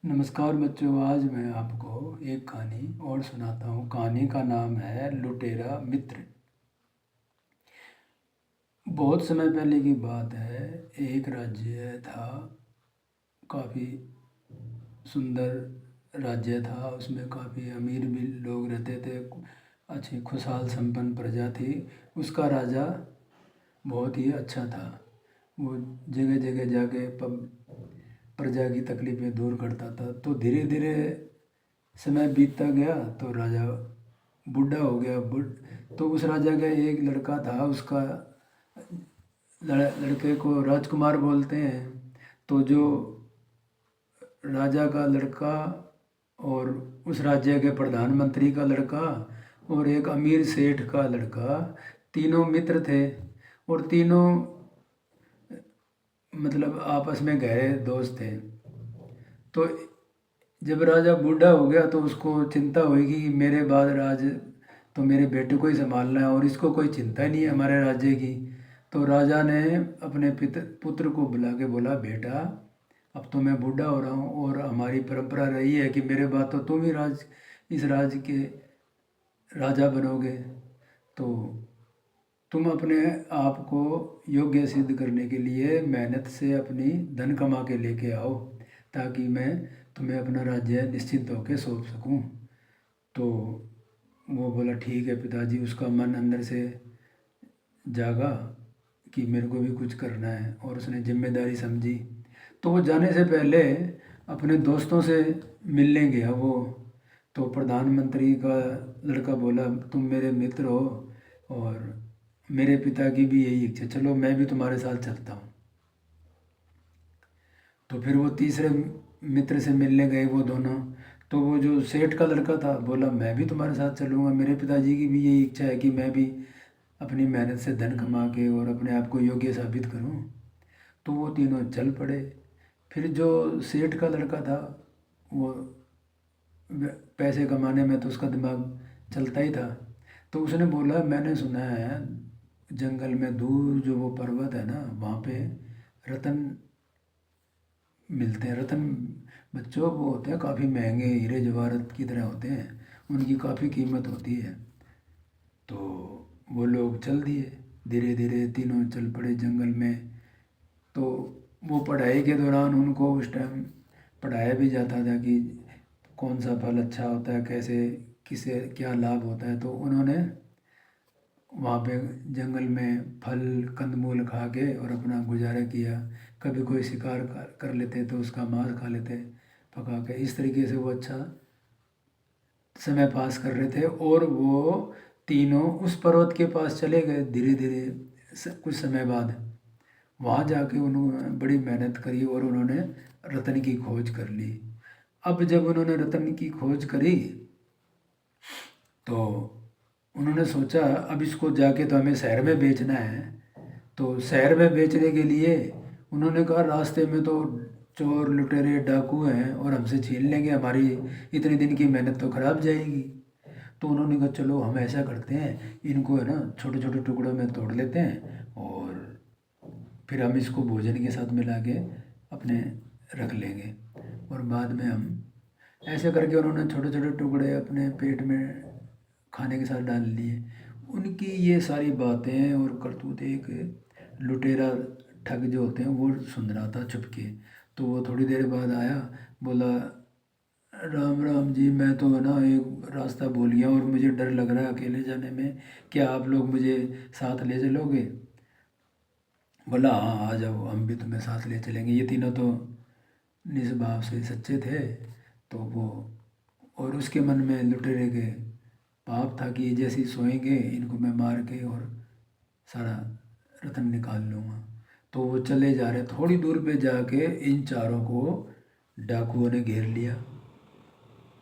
नमस्कार बच्चों, आज मैं आपको एक कहानी और सुनाता हूँ। कहानी का नाम है लुटेरा मित्र। बहुत समय पहले की बात है। एक राज्य था, काफ़ी सुंदर राज्य था। उसमें काफ़ी अमीर भी लोग रहते थे। अच्छी खुशहाल संपन्न प्रजा थी। उसका राजा बहुत ही अच्छा था। वो जगह जगह जाके प्रजा की तकलीफ़ें दूर करता था। तो धीरे धीरे समय बीतता गया तो राजा बूढ़ा हो गया। तो उस राजा का एक लड़का था। उसका लड़के को राजकुमार बोलते हैं। तो जो राजा का लड़का और उस राज्य के प्रधानमंत्री का लड़का और एक अमीर सेठ का लड़का, तीनों मित्र थे। और तीनों मतलब आपस में गहरे दोस्त थे। तो जब राजा बूढ़ा हो गया तो उसको चिंता हुई कि मेरे बाद राज तो मेरे बेटे को ही संभालना है और इसको कोई चिंता नहीं है हमारे राज्य की। तो राजा ने अपने पुत्र को बुला के बोला, बेटा अब तो मैं बूढ़ा हो रहा हूँ और हमारी परंपरा रही है कि मेरे बाद तो तुम ही इस राज्य के राजा बनोगे। तो तुम अपने आप को योग्य सिद्ध करने के लिए मेहनत से अपनी धन कमा के लेके आओ, ताकि मैं तुम्हें अपना राज्य निश्चिंत होकर सौंप सकूं। तो वो बोला, ठीक है पिताजी। उसका मन अंदर से जागा कि मेरे को भी कुछ करना है और उसने जिम्मेदारी समझी। तो वो जाने से पहले अपने दोस्तों से मिलने गया वो। तो प्रधानमंत्री का लड़का बोला, तुम मेरे मित्र हो और मेरे पिता की भी यही इच्छा, चलो मैं भी तुम्हारे साथ चलता हूँ। तो फिर वो तीसरे मित्र से मिलने गए वो दोनों। तो वो जो सेठ का लड़का था बोला, मैं भी तुम्हारे साथ चलूँगा, मेरे पिताजी की भी यही इच्छा है कि मैं भी अपनी मेहनत से धन कमा के और अपने आप को योग्य साबित करूँ। तो वो तीनों चल पड़े। फिर जो सेठ का लड़का था वो पैसे कमाने में तो उसका दिमाग चलता ही था। तो उसने बोला, मैंने सुना है जंगल में दूर जो वो पर्वत है ना, वहाँ पे रतन मिलते हैं। रतन बच्चों वो होते हैं काफ़ी महंगे, हीरे जवाहरात की तरह होते हैं, उनकी काफ़ी कीमत होती है। तो वो लोग चल दिए, धीरे धीरे तीनों चल पड़े जंगल में। तो वो पढ़ाई के दौरान उनको उस टाइम पढ़ाया भी जाता था कि कौन सा फल अच्छा होता है, कैसे किसे क्या लाभ होता है। तो उन्होंने वहाँ पे जंगल में फल कंदमूल खा के और अपना गुजारा किया। कभी कोई शिकार कर लेते तो उसका मांस खा लेते पका के। इस तरीके से वो अच्छा समय पास कर रहे थे। और वो तीनों उस पर्वत के पास चले गए। धीरे धीरे कुछ समय बाद वहाँ जाके उन्होंने बड़ी मेहनत करी और उन्होंने रतन की खोज कर ली। अब जब उन्होंने रतन की खोज करी तो उन्होंने सोचा, अब इसको जाके तो हमें शहर में बेचना है। तो शहर में बेचने के लिए उन्होंने कहा, रास्ते में तो चोर लुटेरे डाकू हैं और हमसे छीन लेंगे, हमारी इतने दिन की मेहनत तो खराब जाएगी। तो उन्होंने कहा, चलो हम ऐसा करते हैं, इनको है ना छोटे छोटे टुकड़ों में तोड़ लेते हैं और फिर हम इसको भोजन के साथ मिला के अपने रख लेंगे और बाद में हम ऐसे करके उन्होंने छोटे छोटे टुकड़े अपने पेट में खाने के साथ डाल लिए। उनकी ये सारी बातें और करतूत एक लुटेरा ठग जो होते हैं वो सुन रहा था छुपके। तो वो थोड़ी देर बाद आया, बोला, राम राम जी, मैं तो है ना एक रास्ता भूल गया और मुझे डर लग रहा है अकेले जाने में, क्या आप लोग मुझे साथ ले चलोगे? बोला, हाँ आ जाओ, हम भी तुम्हें साथ ले चलेंगे। ये तीनों तो निष्भाव से सच्चे थे। तो वो और उसके मन में लुटेरे के पाप था कि ये जैसे ही सोएंगे इनको मैं मार के और सारा रतन निकाल लूँगा। तो वो चले जा रहे, थोड़ी दूर पे जाके इन चारों को डाकुओं ने घेर लिया।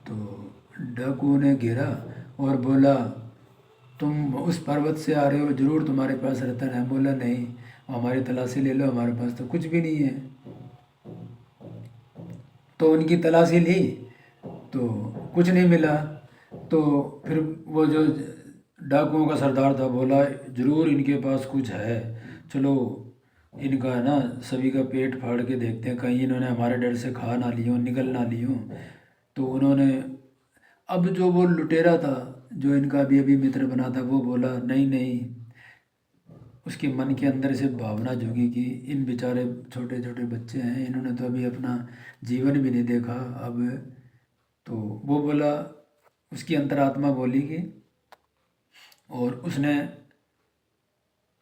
तो डाकुओं ने घेरा और बोला, तुम उस पर्वत से आ रहे हो, ज़रूर तुम्हारे पास रतन है? बोला, नहीं, हमारी तलाशी ले लो, हमारे पास तो कुछ भी नहीं है। तो उनकी तलाशी ली तो कुछ नहीं मिला। तो फिर वो जो डाकुओं का सरदार था बोला, ज़रूर इनके पास कुछ है, चलो इनका ना सभी का पेट फाड़ के देखते हैं, कहीं इन्होंने हमारे डर से खा ना लियो, निकल ना लियो। तो उन्होंने, अब जो वो लुटेरा था, जो इनका अभी अभी मित्र बना था, वो बोला नहीं नहीं, उसके मन के अंदर से भावना जगी कि इन बेचारे छोटे छोटे बच्चे हैं, इन्होंने तो अभी अपना जीवन भी नहीं देखा अब। तो वो बोला, उसकी अंतरात्मा बोली कि, और उसने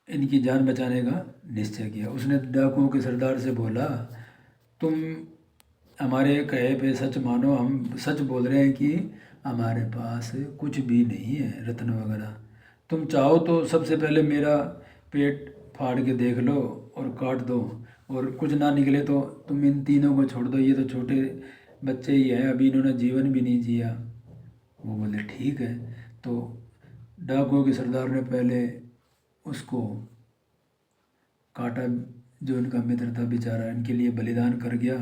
इनकी जान बचाने का निश्चय किया। उसने डाकुओं के सरदार से बोला, तुम हमारे कहे पे सच मानो, हम सच बोल रहे हैं कि हमारे पास कुछ भी नहीं है रत्न वगैरह। तुम चाहो तो सबसे पहले मेरा पेट फाड़ के देख लो और काट दो, और कुछ ना निकले तो तुम इन तीनों को छोड़ दो, ये तो छोटे बच्चे ही हैं, अभी इन्होंने जीवन भी नहीं जिया। वो बोले ठीक है। तो डाकुओं के सरदार ने पहले उसको काटा, जो इनका मित्र था बेचारा इनके लिए बलिदान कर गया,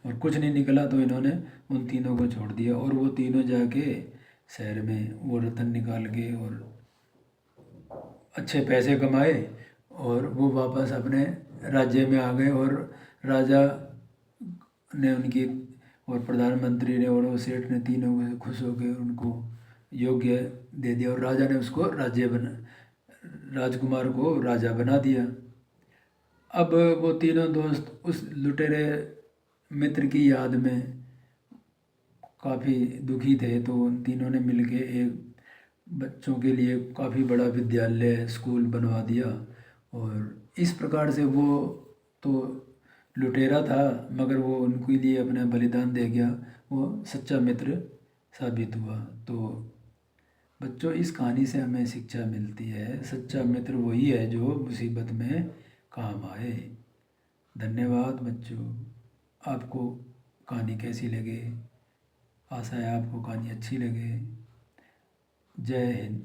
और कुछ नहीं निकला तो इन्होंने उन तीनों को छोड़ दिया, और वो तीनों जाके शहर में वो रतन निकाल के और अच्छे पैसे कमाए, और वो वापस अपने राज्य में आ गए। और राजा ने उनकी, और प्रधानमंत्री ने और वो सेठ ने, तीनों को खुश होकर उनको योग्य दे दिया, और राजा ने उसको राज्य बना, राजकुमार को राजा बना दिया। अब वो तीनों दोस्त उस लुटेरे मित्र की याद में काफ़ी दुखी थे, तो उन तीनों ने मिलके एक बच्चों के लिए काफ़ी बड़ा विद्यालय स्कूल बनवा दिया। और इस प्रकार से वो तो लुटेरा था, मगर वो उनके लिए अपना बलिदान दे गया, वो सच्चा मित्र साबित हुआ। तो बच्चों, इस कहानी से हमें शिक्षा मिलती है, सच्चा मित्र वही है जो मुसीबत में काम आए। धन्यवाद बच्चों। आपको कहानी कैसी लगे? आशा है आपको कहानी अच्छी लगे। जय हिंद।